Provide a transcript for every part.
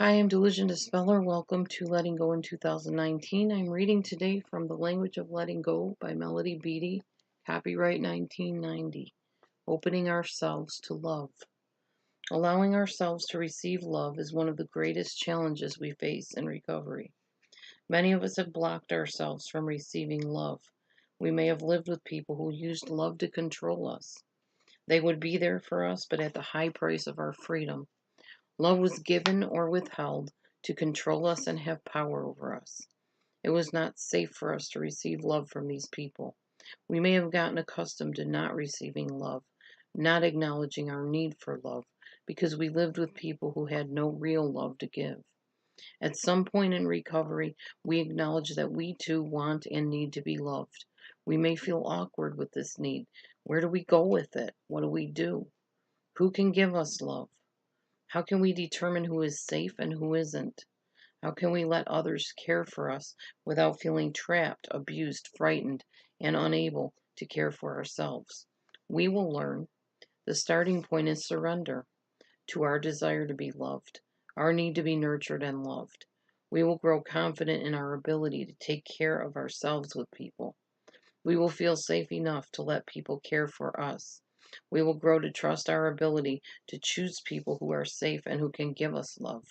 Hi, I'm Delusion Dispeller. Welcome to Letting Go in 2019. I'm reading today from The Language of Letting Go by Melody Beattie, copyright 1990. Opening ourselves to love. Allowing ourselves to receive love is one of the greatest challenges we face in recovery. Many of us have blocked ourselves from receiving love. We may have lived with people who used love to control us. They would be there for us, but at the high price of our freedom. Love was given or withheld to control us and have power over us. It was not safe for us to receive love from these people. We may have gotten accustomed to not receiving love, not acknowledging our need for love, because we lived with people who had no real love to give. At some point in recovery, we acknowledge that we too want and need to be loved. We may feel awkward with this need. Where do we go with it? What do we do? Who can give us love? How can we determine who is safe and who isn't? How can we let others care for us without feeling trapped, abused, frightened, and unable to care for ourselves? We will learn. The starting point is surrender to our desire to be loved, our need to be nurtured and loved. We will grow confident in our ability to take care of ourselves with people. We will feel safe enough to let people care for us. We will grow to trust our ability to choose people who are safe and who can give us love.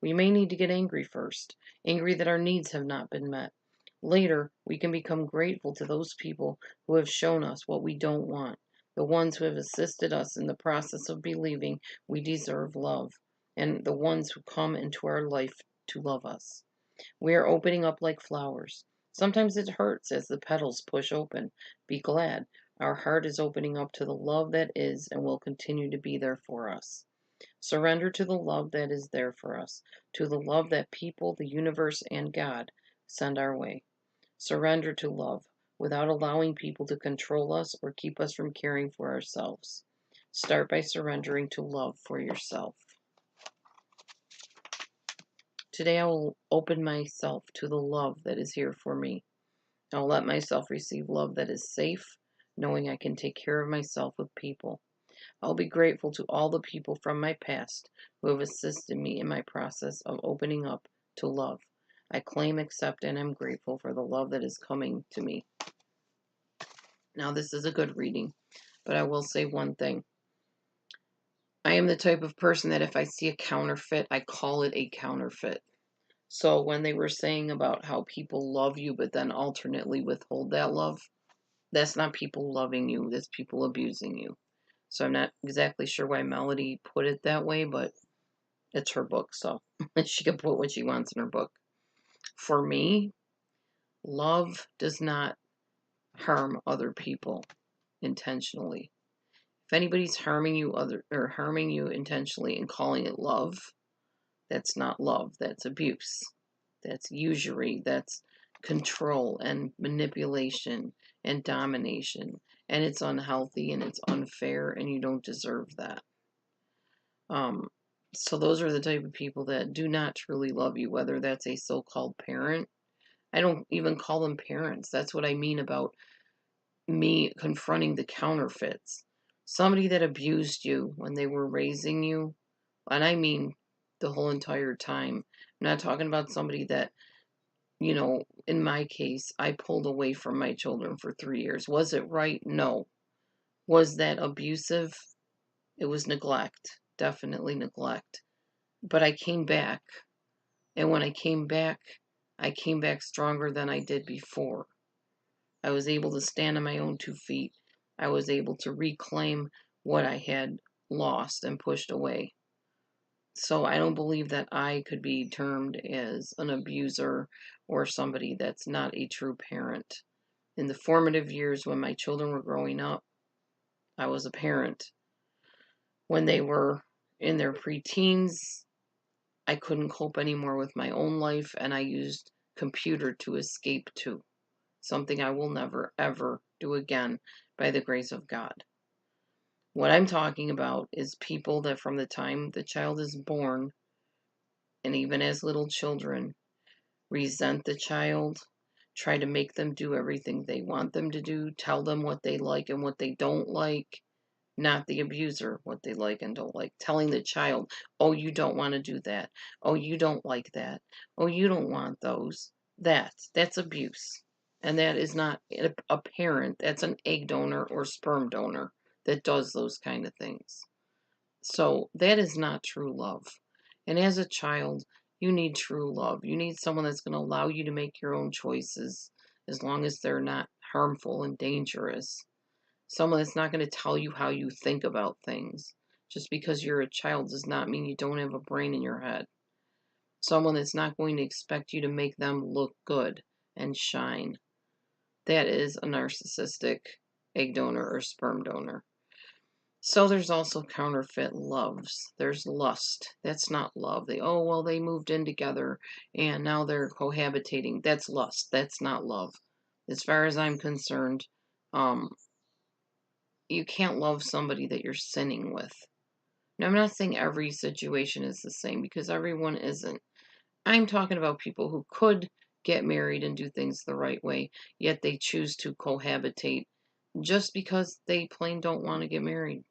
We may need to get angry first, angry that our needs have not been met. Later, we can become grateful to those people who have shown us what we don't want, the ones who have assisted us in the process of believing we deserve love, and the ones who come into our life to love us. We are opening up like flowers. Sometimes it hurts as the petals push open. Be glad. Our heart is opening up to the love that is and will continue to be there for us. Surrender to the love that is there for us, to the love that people, the universe, and God send our way. Surrender to love without allowing people to control us or keep us from caring for ourselves. Start by surrendering to love for yourself. Today I will open myself to the love that is here for me. I'll let myself receive love that is safe, knowing I can take care of myself with people. I'll be grateful to all the people from my past who have assisted me in my process of opening up to love. I claim, accept, and am grateful for the love that is coming to me. Now, this is a good reading, but I will say one thing. I am the type of person that if I see a counterfeit, I call it a counterfeit. So when they were saying about how people love you but then alternately withhold that love, that's not people loving you, that's people abusing you. So I'm not exactly sure why Melody put it that way, but it's her book, so she can put what she wants in her book. For me, love does not harm other people intentionally. If anybody's harming you intentionally and calling it love, that's not love, that's abuse. That's usury, that's control and manipulation and domination. And it's unhealthy and it's unfair and you don't deserve that. So those are the type of people that do not truly love you, whether that's a so-called parent. I don't even call them parents. That's what I mean about me confronting the counterfeits. Somebody that abused you when they were raising you, and I mean the whole entire time. I'm not talking about somebody that, in my case, I pulled away from my children for 3 years. Was it right? No. Was that abusive? It was neglect. Definitely neglect. But I came back. And when I came back stronger than I did before. I was able to stand on my own 2 feet. I was able to reclaim what I had lost and pushed away. So I don't believe that I could be termed as an abuser or somebody that's not a true parent. In the formative years when my children were growing up, I was a parent. When they were in their preteens, I couldn't cope anymore with my own life and I used computer to escape to. Something I will never, ever do again by the grace of God. What I'm talking about is people that from the time the child is born, and even as little children, resent the child, try to make them do everything they want them to do, tell them what they like and what they don't like, not the abuser, what they like and don't like. Telling the child, oh, you don't want to do that. Oh, you don't like that. Oh, you don't want those. That's abuse. And that is not a parent. That's an egg donor or sperm donor that does those kind of things. So that is not true love. And as a child, you need true love. You need someone that's going to allow you to make your own choices as long as they're not harmful and dangerous. Someone that's not going to tell you how you think about things. Just because you're a child does not mean you don't have a brain in your head. Someone that's not going to expect you to make them look good and shine. That is a narcissistic egg donor or sperm donor. So there's also counterfeit loves. There's lust. That's not love. They moved in together and now they're cohabitating. That's lust. That's not love. As far as I'm concerned, um, you can't love somebody that you're sinning with. Now, I'm not saying every situation is the same because everyone isn't. I'm talking about people who could get married and do things the right way, yet they choose to cohabitate just because they plain don't want to get married.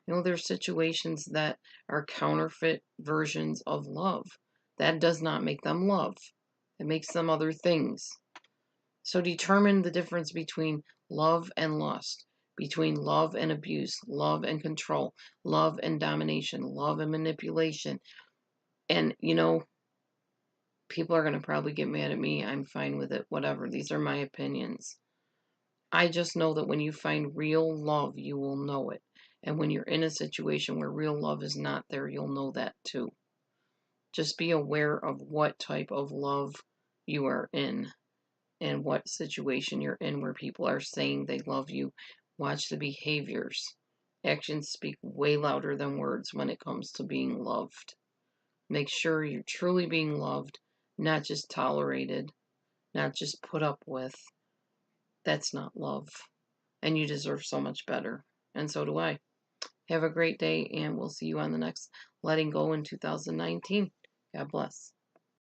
There's situations that are counterfeit versions of love. That does not make them love. It makes them other things. So determine the difference between love and lust, between love and abuse, love and control, love and domination, love and manipulation. And, people are going to probably get mad at me. I'm fine with it. Whatever. These are my opinions. I just know that when you find real love, you will know it. And when you're in a situation where real love is not there, you'll know that too. Just be aware of what type of love you are in and what situation you're in where people are saying they love you. Watch the behaviors. Actions speak way louder than words when it comes to being loved. Make sure you're truly being loved, not just tolerated, not just put up with. That's not love. And you deserve so much better. And so do I. Have a great day, and we'll see you on the next Letting Go in 2019. God bless.